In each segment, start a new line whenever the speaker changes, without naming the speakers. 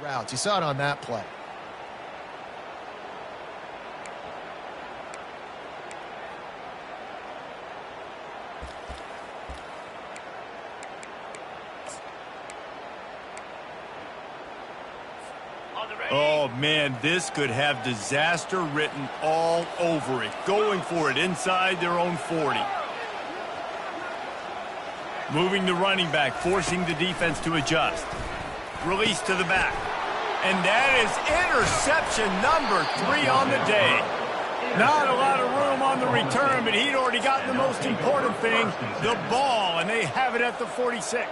routes. You saw it on that play.
Oh, man, this could have disaster written all over it. Going for it inside their own 40. Moving the running back, forcing the defense to adjust. Release to the back. And that is interception number 3 on the day. Not a lot of room on the return, but he'd already gotten the most important thing, the ball, and they have it at the 46.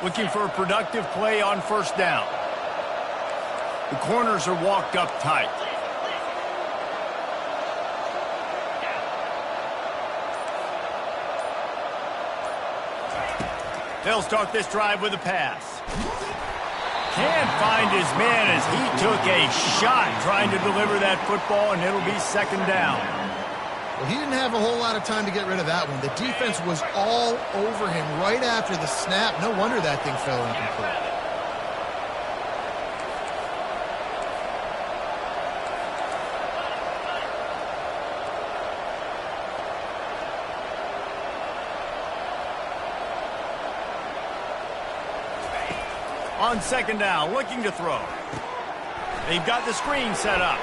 Looking for a productive play on first down. The corners are walked up tight. They'll start this drive with a pass. Can't find his man as he took a shot trying to deliver that football, and it'll be second down.
Well, he didn't have a whole lot of time to get rid of that one. The defense was all over him right after the snap. No wonder that thing fell incomplete.
On second down, looking to throw. They've got the screen set up.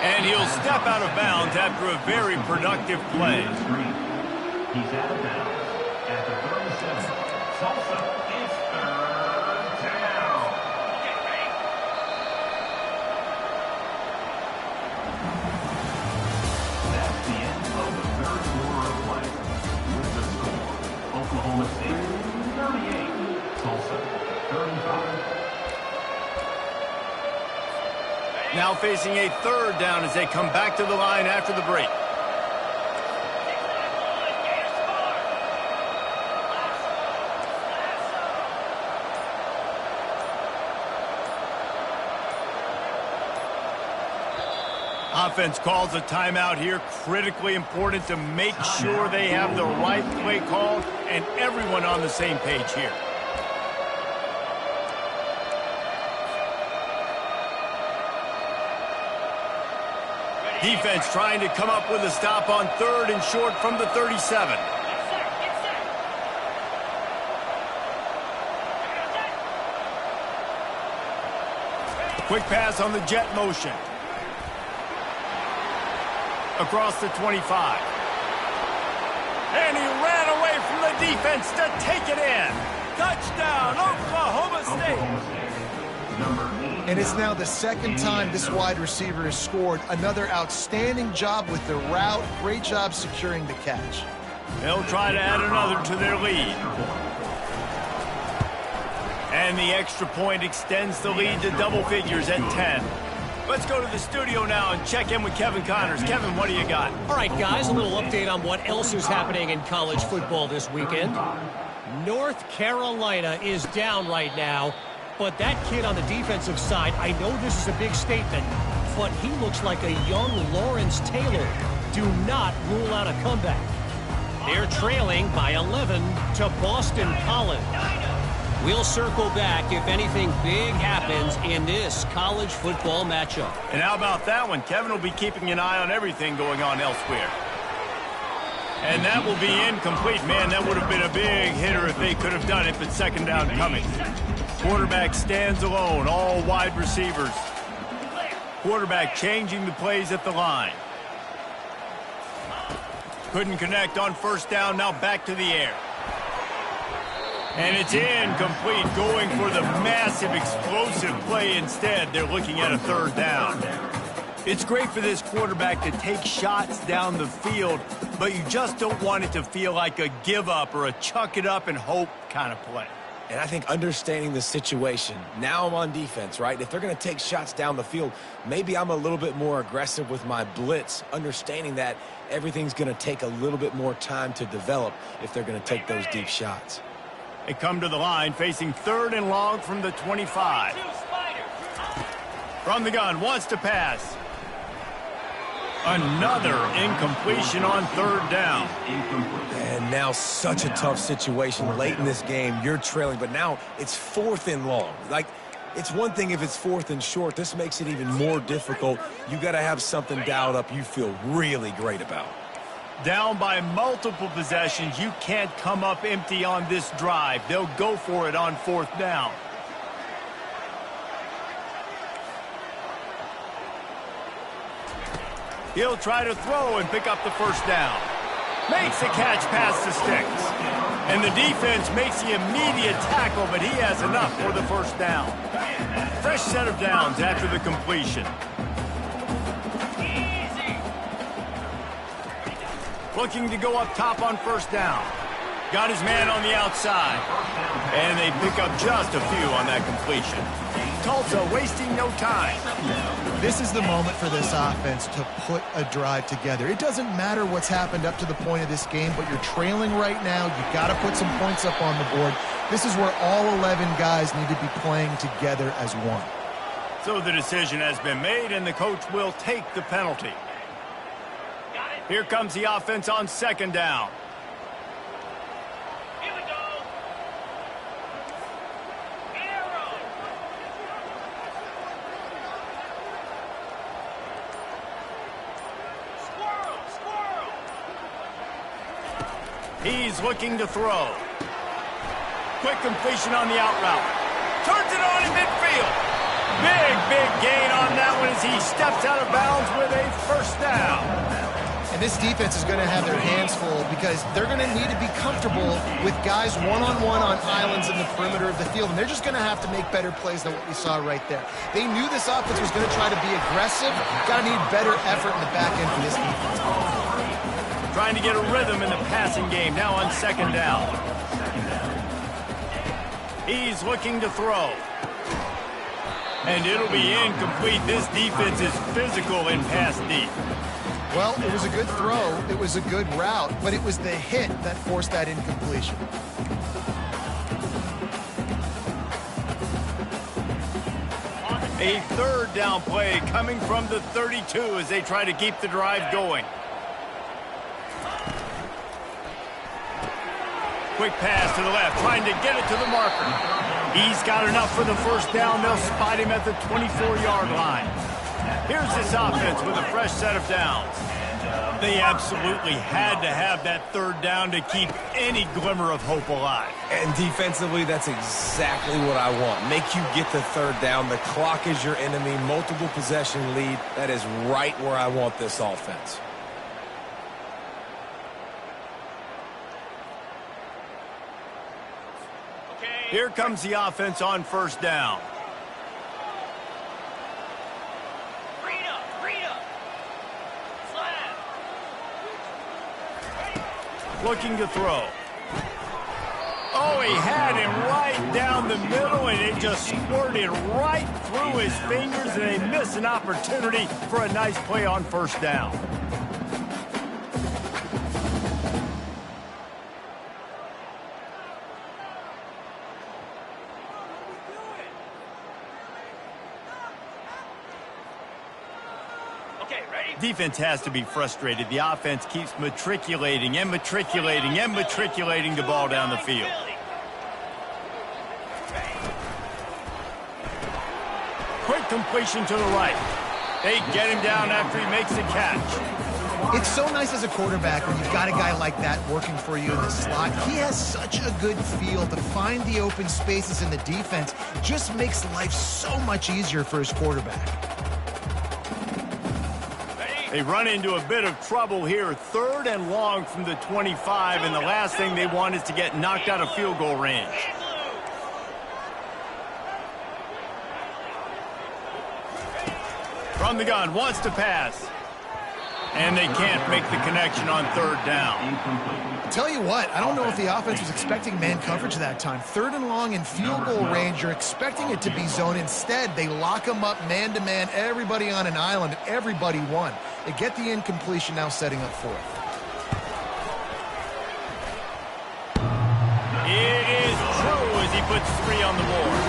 And he'll step out of bounds after a very productive play.
He's out of bounds at the 37. Tulsa is third down. That's the end of the third quarter of play. With the score, Oklahoma State 38, Tulsa 35.
Now facing a third down as they come back to the line after the break. Offense calls a timeout here. Critically important to make sure they have the right play called and everyone on the same page here. Defense trying to come up with a stop on third and short from the 37. Quick pass on the jet motion. Across the 25. And he ran away from the defense to take it in. Touchdown, Oklahoma State.
And it's now the second time this wide receiver has scored. Another outstanding job with the route. Great job securing the catch.
They'll try to add another to their lead. And the extra point extends the lead to double figures at 10. Let's go to the studio now and check in with Kevin Connors. Kevin, what do you got?
All right, guys, a little update on what else is happening in college football this weekend. North Carolina is down right now. But that kid on the defensive side, I know this is a big statement, but he looks like a young Lawrence Taylor. Do not rule out a comeback. They're trailing by 11 to Boston College. We'll circle back if anything big happens in this college football matchup.
And how about that one? Kevin will be keeping an eye on everything going on elsewhere. And that will be incomplete. Man, that would have been a big hitter if they could have done it, but second down coming. Quarterback stands alone, all wide receivers. Quarterback changing the plays at the line. Couldn't connect on first down, now back to the air. And it's incomplete, going for the massive explosive play instead. They're looking at a third down. It's great for this quarterback to take shots down the field, but you just don't want it to feel like a give up or a chuck it up and hope kind of play.
And I think understanding the situation, now I'm on defense, right? If they're going to take shots down the field, maybe I'm a little bit more aggressive with my blitz, understanding that everything's going to take a little bit more time to develop if they're going to take those deep shots.
They come to the line facing third and long from the 25. From the gun, wants to pass. Another incompletion on third down.
And now such a tough situation late in this game. You're trailing, but now it's 4th and long. Like, it's one thing if it's 4th and short. This makes it even more difficult. You got to have something dialed up you feel really great about.
Down by multiple possessions, you can't come up empty on this drive. They'll go for it on 4th down. He'll try to throw and pick up the first down. Makes the catch past the sticks. And the defense makes the immediate tackle, but he has enough for the first down. Fresh set of downs after the completion. Looking to go up top on first down. Got his man on the outside. And they pick up just a few on that completion. Tulsa wasting no time.
This is the moment for this offense to put a drive together. It doesn't matter what's happened up to the point of this game, but you're trailing right now. You've got to put some points up on the board. This is where all 11 guys need to be playing together as one.
So the decision has been made, and the coach will take the penalty. Here comes the offense on second down.
Here we go. Arrow. Squirrel, squirrel.
He's looking to throw. Quick completion on the out route. Turns it on in midfield. Big gain on that one as he steps out of bounds with a first down.
And this defense is going to have their hands full because they're going to need to be comfortable with guys one-on-one on islands in the perimeter of the field. And they're just going to have to make better plays than what we saw right there. They knew this offense was going to try to be aggressive. Got to need better effort in the back end for this defense.
Trying to get a rhythm in the passing game now on second down. He's looking to throw. And it'll be incomplete. This defense is physical in pass deep.
Well, it was a good throw. It was a good route, but it was the hit that forced that incompletion.
A third down play coming from the 32 as they try to keep the drive going. Quick pass to the left, trying to get it to the marker. He's got enough for the first down. They'll spot him at the 24-yard line. Here's this offense with a fresh set of downs. They absolutely had to have that third down to keep any glimmer of hope alive.
And defensively, that's exactly what I want. Make you get the third down. The clock is your enemy. Multiple possession lead. That is right where I want this offense.
Here comes the offense on first down. Looking to throw. Oh, he had him right down the middle, and it just squirted right through his fingers, and they missed an opportunity for a nice play on first down. Defense has to be frustrated. The offense keeps matriculating and matriculating and matriculating the ball down the field. Quick completion to the right. They get him down after he makes the catch.
It's so nice as a quarterback when you've got a guy like that working for you in the slot. He has such a good feel to find the open spaces in the defense. Just makes life so much easier for his quarterback.
They run into a bit of trouble here. Third and long from the 25, and the last thing they want is to get knocked out of field goal range. From the gun, wants to pass. And they can't make the connection on third down.
Tell you what, I don't know if the offense was expecting man coverage that time. Third and long in field goal range, you're expecting it to be zone. Instead, they lock them up man-to-man, everybody on an island, everybody won. They get the incompletion, now setting up fourth.
It is true as he puts 3 on the board.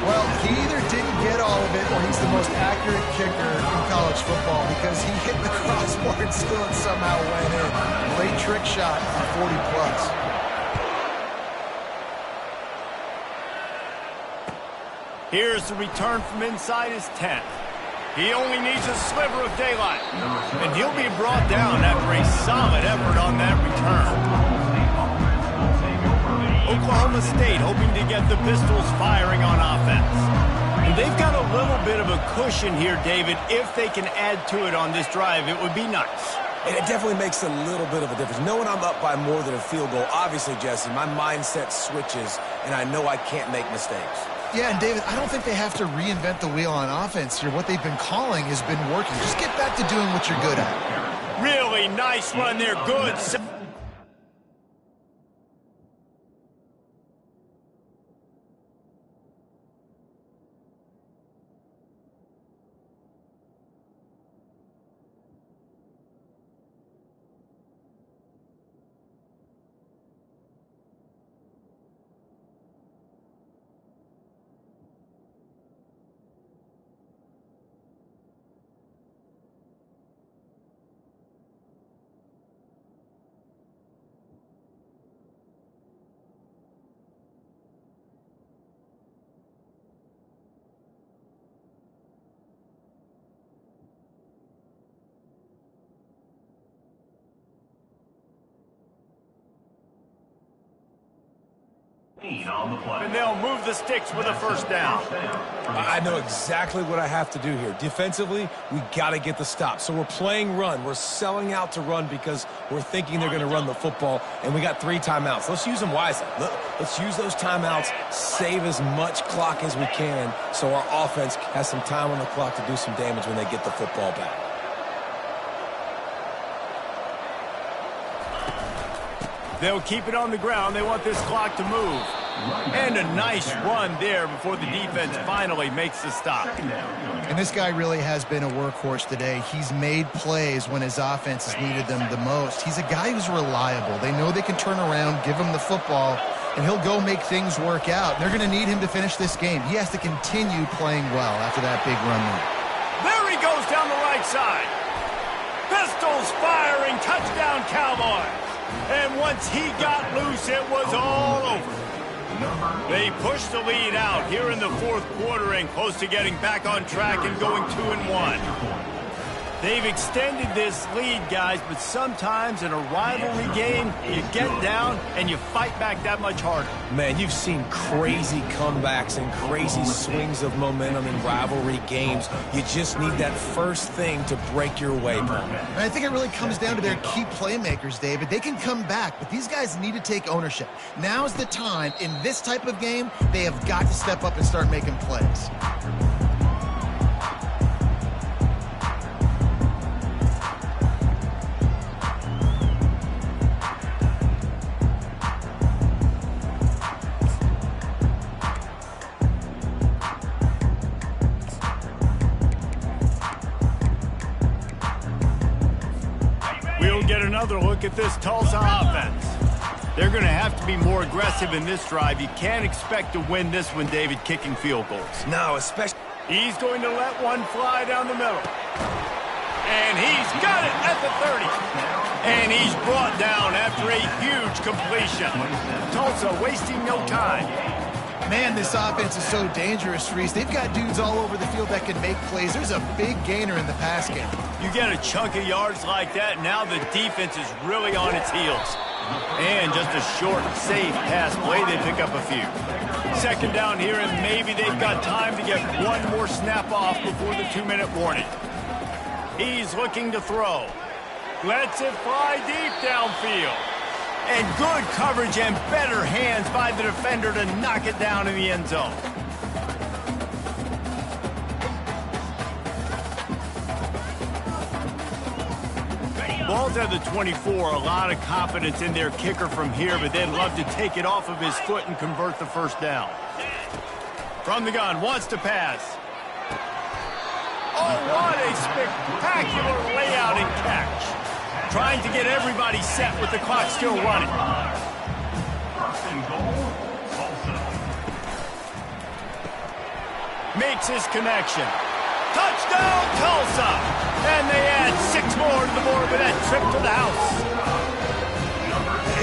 Well, he either didn't get all of it or he's the most accurate kicker in college college football because he hit the crossbar and still it somehow went in. Great trick shot from 40-plus.
Here's the return from inside his 10. He only needs a sliver of daylight, and he'll be brought down after a solid effort on that return. Oklahoma State hoping to get the Pistols firing on offense. And they've got a little bit of a cushion here, David. If they can add to it on this drive, it would be nice.
And it definitely makes a little bit of a difference. Knowing I'm up by more than a field goal, obviously, Jesse, my mindset switches, and I know I can't make mistakes.
Yeah, and David, I don't think they have to reinvent the wheel on offense here. What they've been calling has been working. Just get back to doing what you're good at.
Really nice run there. Good. And they'll move the sticks with a first down.
I know exactly what I have to do here. Defensively, we got to get the stop. So we're playing run. We're selling out to run because we're thinking they're going to run the football, and we got 3 timeouts. Let's use them wisely. Let's use those timeouts, save as much clock as we can so our offense has some time on the clock to do some damage when they get the football back.
They'll keep it on the ground. They want this clock to move. And a nice run there before the defense finally makes the stop.
And this guy really has been a workhorse today. He's made plays when his offense has needed them the most. He's a guy who's reliable. They know they can turn around, give him the football, and he'll go make things work out. They're going to need him to finish this game. He has to continue playing well after that big run there.
There he goes down the right side. Pistols firing. Touchdown, Cowboys. And once he got loose, it was all over. They pushed the lead out here in the fourth quarter and close to getting back on track and going 2-1. They've extended this lead, guys, but sometimes in a rivalry game, you get down and you fight back that much harder.
Man, you've seen crazy comebacks and crazy swings of momentum in rivalry games. You just need that first thing to break your way, Paul.
And I think it really comes down to their key playmakers, David. They can come back, but these guys need to take ownership. Now's the time. In this type of game, they have got to step up and start making plays.
Another look at this Tulsa offense. They're going to have to be more aggressive in this drive. You can't expect to win this one, David, kicking field goals.
No, especially...
He's going to let one fly down the middle. And he's got it at the 30. And he's brought down after a huge completion. Tulsa wasting no time.
Man, this offense is so dangerous, Reese. They've got dudes all over the field that can make plays. There's a big gainer in the pass game.
You get a chunk of yards like that, now the defense is really on its heels. And just a short, safe pass play, they pick up a few. Second down here, and maybe they've got time to get one more snap off before the 2-minute warning. He's looking to throw. Lets it fly deep downfield. And good coverage and better hands by the defender to knock it down in the end zone. Ball's at the 24. A lot of confidence in their kicker from here, but they'd love to take it off of his foot and convert the first down. From the gun, wants to pass. Oh, what a spectacular layout and catch. Trying to get everybody set with the clock still running. Makes his connection. Touchdown, Tulsa! the board with that trip to the house.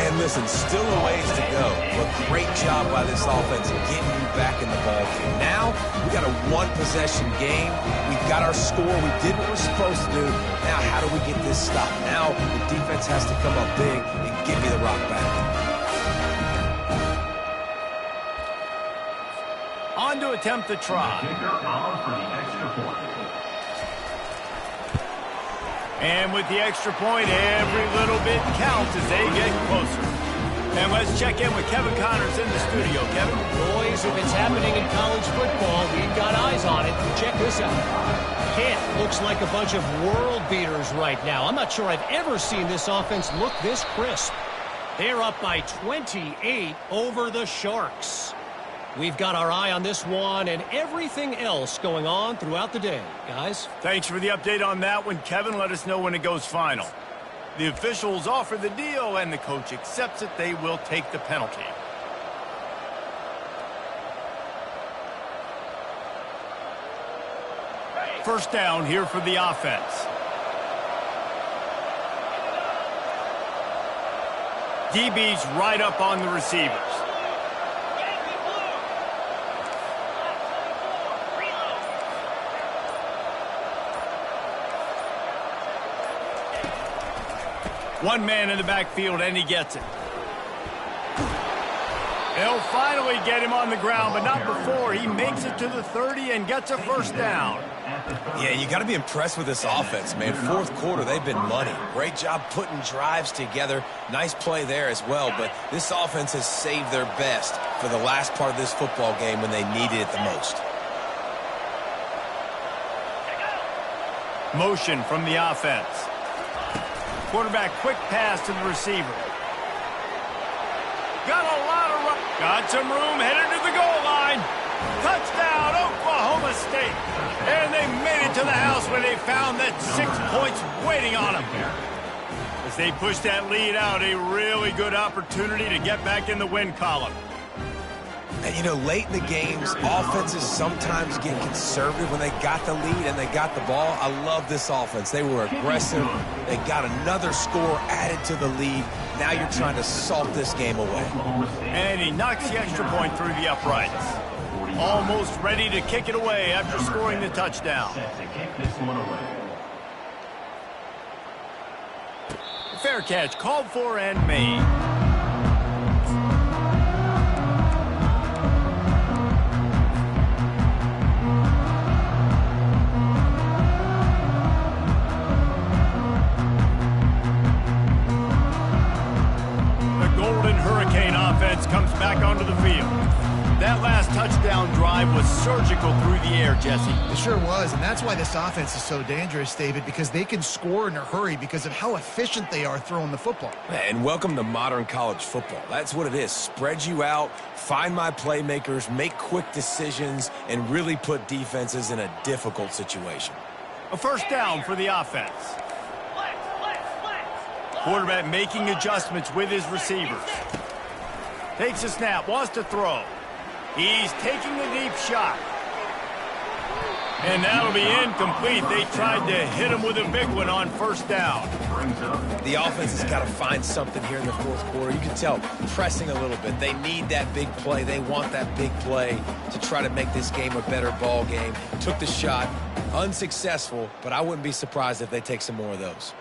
And listen, still a ways to go, but great job by this offense getting you back in the ball game. Now, we got a one-possession game. We've got our score. We did what we're supposed to do. Now, how do we get this stopped? Now, the defense has to come up big and give me the rock back.
On to attempt the try.
Kicker on for the extra point.
And with the extra point, every little bit counts as they get closer. And let's check in with Kevin Connors in the studio. Kevin?
Boys, if it's happening in college football, we've got eyes on it. Check this out. Kent looks like a bunch of world beaters right now. I'm not sure I've ever seen this offense look this crisp. They're up by 28 over the Sharks. We've got our eye on this one and everything else going on throughout the day, guys.
Thanks for the update on that one, Kevin. Let us know when it goes final. The officials offer the deal, and the coach accepts it. They will take the penalty. First down here for the offense. DB's right up on the receivers. One man in the backfield, and he gets it. They'll finally get him on the ground, but not before he makes it to the 30 and gets a first down.
Yeah, you got to be impressed with this offense, man. Fourth quarter, they've been money. Great job putting drives together. Nice play there as well, but this offense has saved their best for the last part of this football game when they needed it the most.
Motion from the offense. Quarterback quick pass to the receiver. Got a lot of run. Got some room, headed to the goal line. Touchdown, Oklahoma State. And they made it to the house where they found that 6 points waiting on them. As they push that lead out, a really good opportunity to get back in the win column.
And, you know, late in the games, offenses sometimes get conservative when they got the lead and they got the ball. I love this offense. They were aggressive. They got another score added to the lead. Now you're trying to salt this game away.
And he knocks the extra point through the uprights. Almost ready to kick it away after scoring the touchdown. Fair catch called for and made. Comes back onto the field. That last touchdown drive was surgical through the air, Jesse.
It sure was, and that's why this offense is so dangerous, David, because they can score in a hurry because of how efficient they are throwing the football.
And welcome to modern college football. That's what it is. Spread you out, find my playmakers, make quick decisions, and really put defenses in a difficult situation.
A first down for the offense. Quarterback making adjustments with his receivers. Takes a snap, wants to throw. He's taking a deep shot. And that'll be incomplete. They tried to hit him with a big one on first down.
The offense has got to find something here in the fourth quarter. You can tell pressing a little bit. They need that big play. They want that big play to try to make this game a better ball game. Took the shot, unsuccessful, but I wouldn't be surprised if they take some more of those.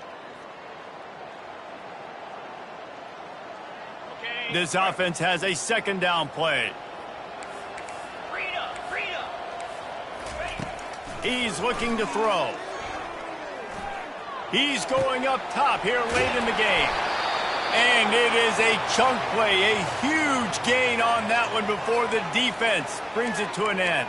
This offense has a second down play. He's looking to throw. He's going up top here late in the game. And it is a chunk play, a huge gain on that one before the defense brings it to an end.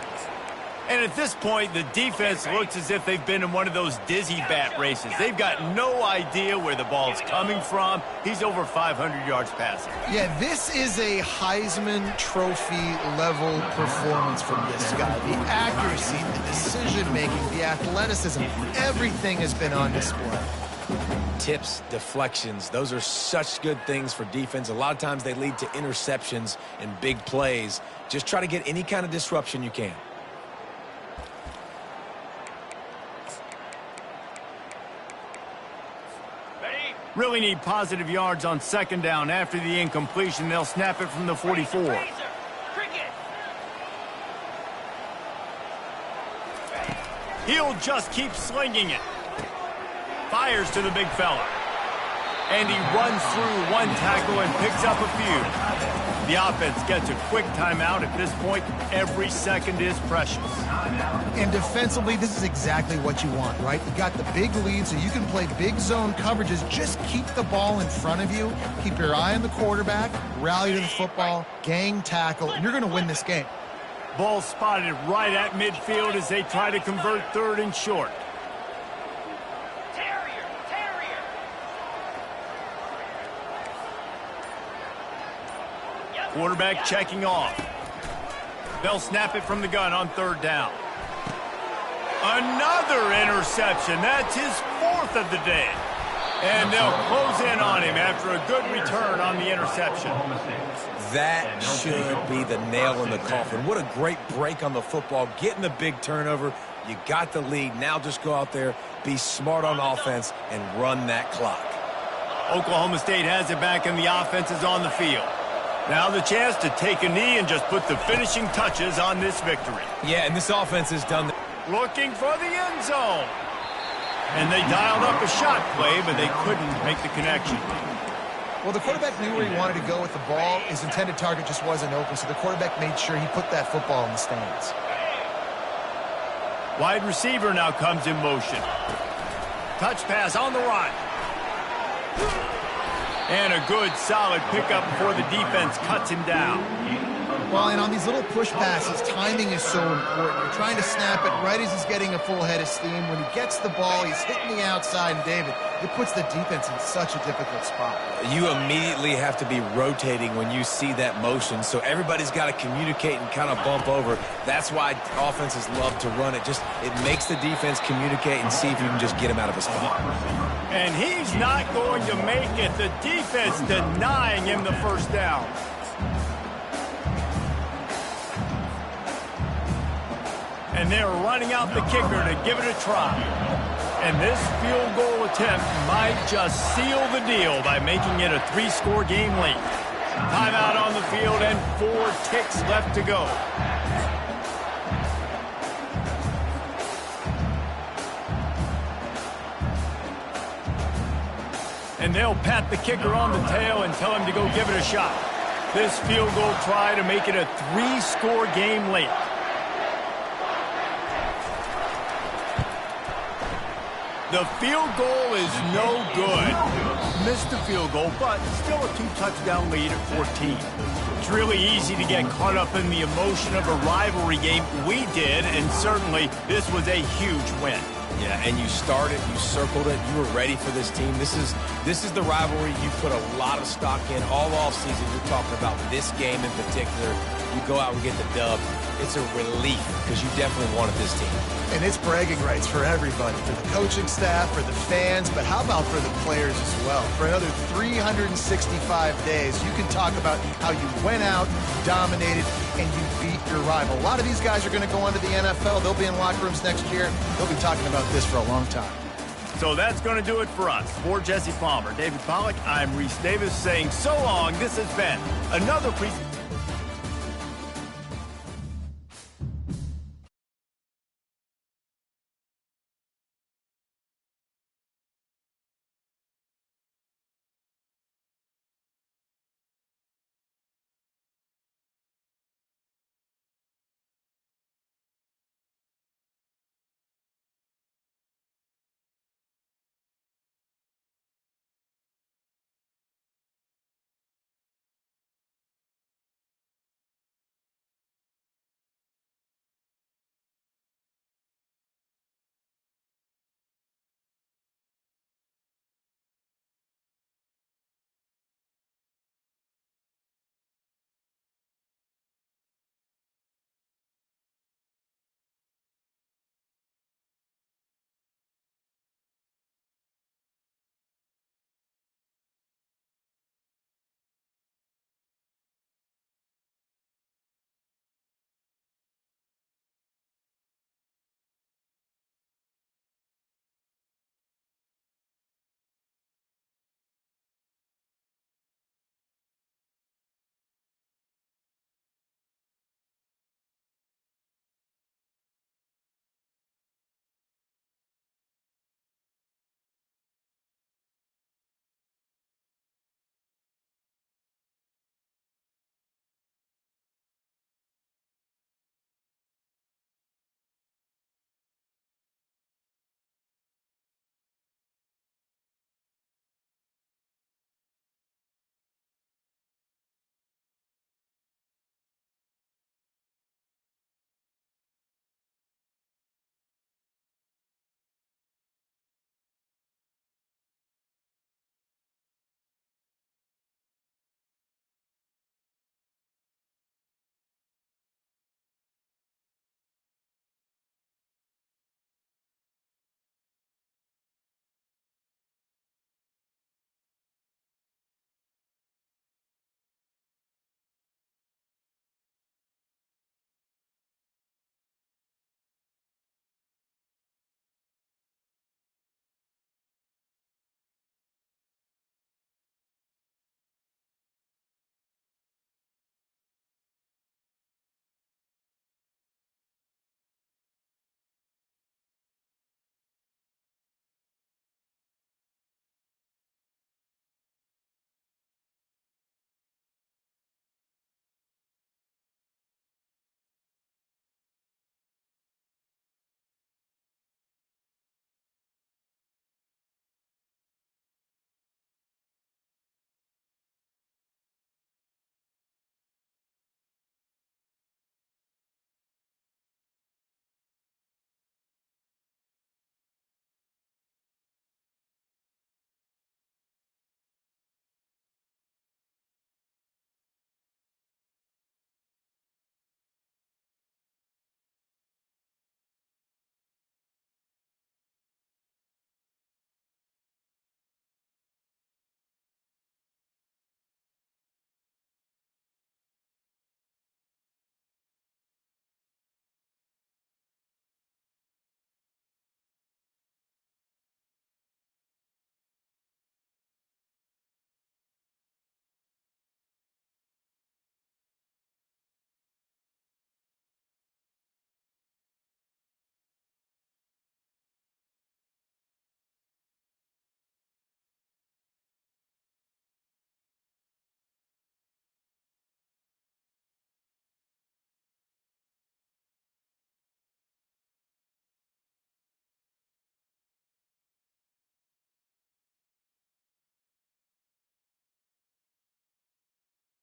And at this point, the defense looks as if they've been in one of those dizzy bat races. They've got no idea where the ball's coming from. He's over 500 yards passing.
Yeah, this is a Heisman Trophy level performance from this guy. The accuracy, the decision-making, the athleticism, everything has been on display.
Tips, deflections, those are such good things for defense. A lot of times they lead to interceptions and big plays. Just try to get any kind of disruption you can.
Really need positive yards on second down. After the incompletion, they'll snap it from the 44.
Cricket.
He'll just keep slinging it. Fires to the big fella. And he runs through one tackle and picks up a few. The offense gets a quick timeout. At this point, every second is precious.
And defensively, this is exactly what you want, right? You got the big lead, so you can play big zone coverages. Just keep the ball in front of you. Keep your eye on the quarterback. Rally to the football. Gang tackle. And you're going to win this game.
Ball spotted right at midfield as they try to convert third and short.
Terrier. Yep.
Quarterback checking off. They'll snap it from the gun on third down. Another interception. That's his fourth of the day. And they'll close in on him after a good return on the interception.
That should be the nail in the coffin. What a great break on the football. Getting the big turnover. You got the lead. Now just go out there, be smart on offense, and run that clock.
Oklahoma State has it back, and the offense is on the field. Now the chance to take a knee and just put the finishing touches on this victory.
Yeah, and this offense has done that.
Looking for the end zone. And they dialed up a shot play, but they couldn't make the connection.
Well, the quarterback knew where he wanted to go with the ball. His intended target just wasn't open, so the quarterback made sure he put that football in the stands.
Wide receiver now comes in motion. Touch pass on the run. And a good, solid pickup before the defense cuts him down.
Well, and on these little push passes, timing is so important. You're trying to snap it right as he's getting a full head of steam. When he gets the ball, he's hitting the outside, and David, it puts the defense in such a difficult spot.
You immediately have to be rotating when you see that motion, so everybody's got to communicate and kind of bump over. That's why offenses love to run it. It makes the defense communicate and see if you can just get him out of a spot.
And he's not going to make it. The defense denying him the first down. And they're running out the kicker to give it a try. And this field goal attempt might just seal the deal by making it a 3-score game late. Timeout on the field and 4 ticks left to go. And they'll pat the kicker on the tail and tell him to go give it a shot. This field goal try to make it a 3-score game late. The field goal is no good. Missed the field goal, but still a 2-touchdown lead at 14. It's really easy to get caught up in the emotion of a rivalry game. We did, and certainly this was a huge win.
Yeah, and you started, you circled it, you were ready for this team. This is the rivalry you put a lot of stock in all offseason. You're talking about this game in particular. You go out and get the dub. It's a relief because you definitely wanted this team.
And it's bragging rights for everybody, for the coaching staff, for the fans, but how about for the players as well? For another 365 days, you can talk about how you went out, dominated, and you beat your rival. A lot of these guys are going to go on to the NFL. They'll be in locker rooms next year. They'll be talking about this for a long time.
So that's going to do it for us. For Jesse Palmer, David Pollack, I'm Reese Davis saying so long. This has been another presentation.